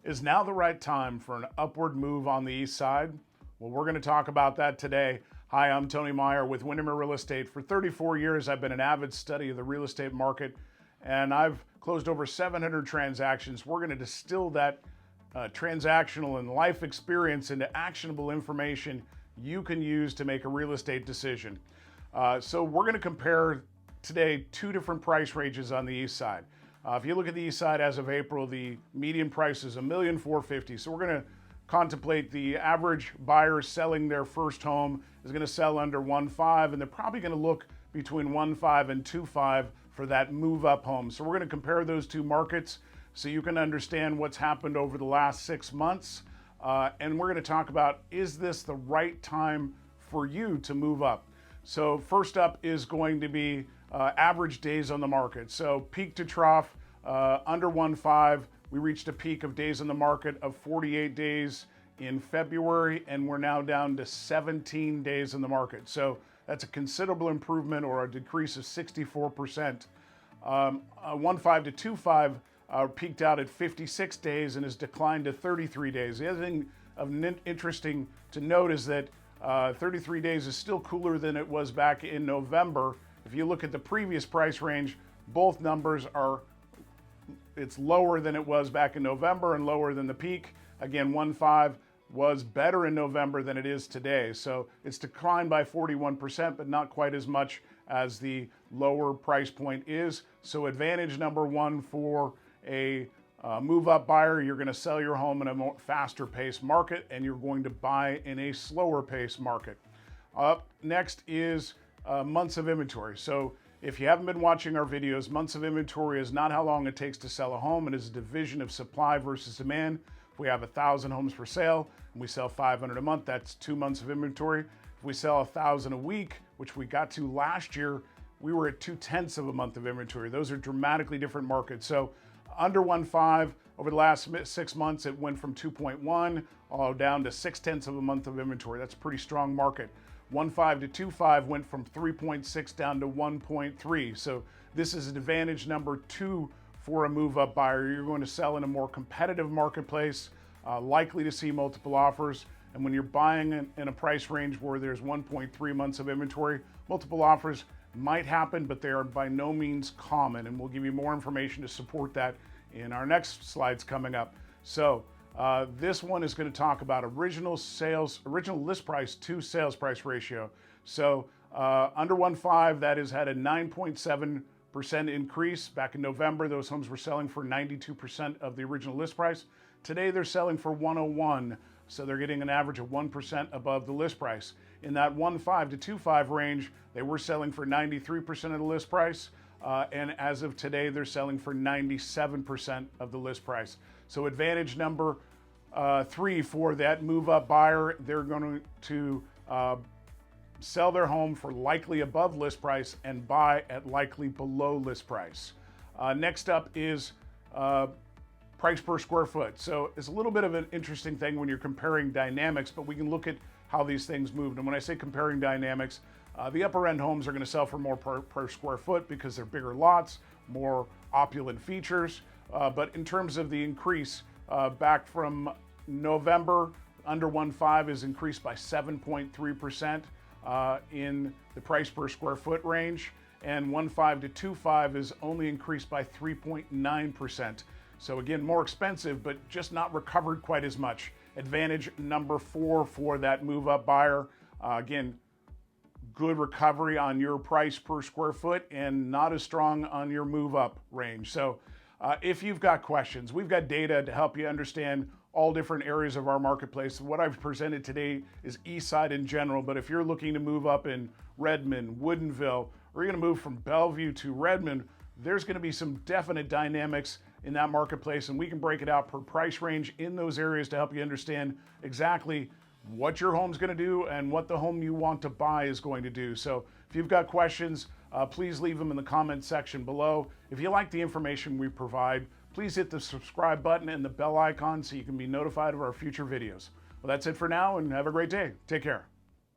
Is now the right time for an upward move on the east side? Well, we're going to talk about that today. Hi, I'm Tony Meier with Windermere Real Estate. For 34 years, I've been an avid study of the real estate market, and I've closed over 700 transactions. We're going to distill that transactional and life experience into actionable information you can use to make a real estate decision. So we're going to compare today two different price ranges on the east side. If you look at the east side as of April, the median price is $1,450,000. So we're going to contemplate the average buyer selling their first home is going to sell under 1.5, and they're probably going to look between 1.5 and 2.5 for that move up home. So we're going to compare those two markets so you can understand what's happened over the last 6 months. And we're going to talk about, is this the right time for you to move up? So first up is going to be average days on the market. So peak to trough, under 1.5, we reached a peak of days on the market of 48 days in February, and we're now down to 17 days in the market. So that's a considerable improvement, or a decrease of 64%. 1.5 to 2.5 peaked out at 56 days and has declined to 33 days. The other thing interesting to note is that 33 days is still cooler than it was back in November. If you look at the previous price range, both numbers are, it's lower than it was back in November and lower than the peak. Again, 1.5 was better in November than it is today. So it's declined by 41%, but not quite as much as the lower price point is. So advantage number one for a move-up buyer, you're going to sell your home in a more faster-paced market, and you're going to buy in a slower-paced market. Up next is months of inventory. So if you haven't been watching our videos, months of inventory is not how long it takes to sell a home. It is a division of supply versus demand. If we have 1,000 homes for sale and we sell 500 a month, that's 2 months of inventory. If we sell 1,000 a week, which we got to last year, we were at 0.2 of a month of inventory. Those are dramatically different markets. So under 1.5, over the last 6 months, it went from 2.1 all down to 0.6 of a month of inventory. That's a pretty strong market. 1.5 to 2.5 went from 3.6 down to 1.3. So this is advantage number two for a move-up buyer. You're going to sell in a more competitive marketplace, likely to see multiple offers. And when you're buying in a price range where there's 1.3 months of inventory, multiple offers might happen, but they are by no means common. And we'll give you more information to support that in our next slides coming up. So this one is going to talk about original list price to sales price ratio. So under 1.5, that has had a 9.7% increase. Back in November, those homes were selling for 92% of the original list price. Today, they're selling for 101. So they're getting an average of 1% above the list price. In that 1.5 to 2.5 range, they were selling for 93% of the list price. And as of today, they're selling for 97% of the list price. So advantage number three for that move-up buyer, they're going to sell their home for likely above list price and buy at likely below list price. Next up is price per square foot. So it's a little bit of an interesting thing when you're comparing dynamics, but we can look at how these things moved. And when I say comparing dynamics, the upper end homes are going to sell for more per square foot because they're bigger lots, more opulent features. But in terms of the increase, back from November, under 1.5 is increased by 7.3% in the price per square foot range, and 1.5 to 2.5 is only increased by 3.9%. So again, more expensive, but just not recovered quite as much. Advantage number four for that move-up buyer. Again, good recovery on your price per square foot and not as strong on your move-up range. So if you've got questions, we've got data to help you understand all different areas of our marketplace. What I've presented today is East Side in general, but if you're looking to move up in Redmond, Woodinville, or you're going to move from Bellevue to Redmond, there's going to be some definite dynamics in that marketplace, and we can break it out per price range in those areas to help you understand exactly what your home's going to do and what the home you want to buy is going to do. So if you've got questions, please leave them in the comment section below. If you like the information we provide, please hit the subscribe button and the bell icon so you can be notified of our future videos. Well, that's it for now, and have a great day. Take care.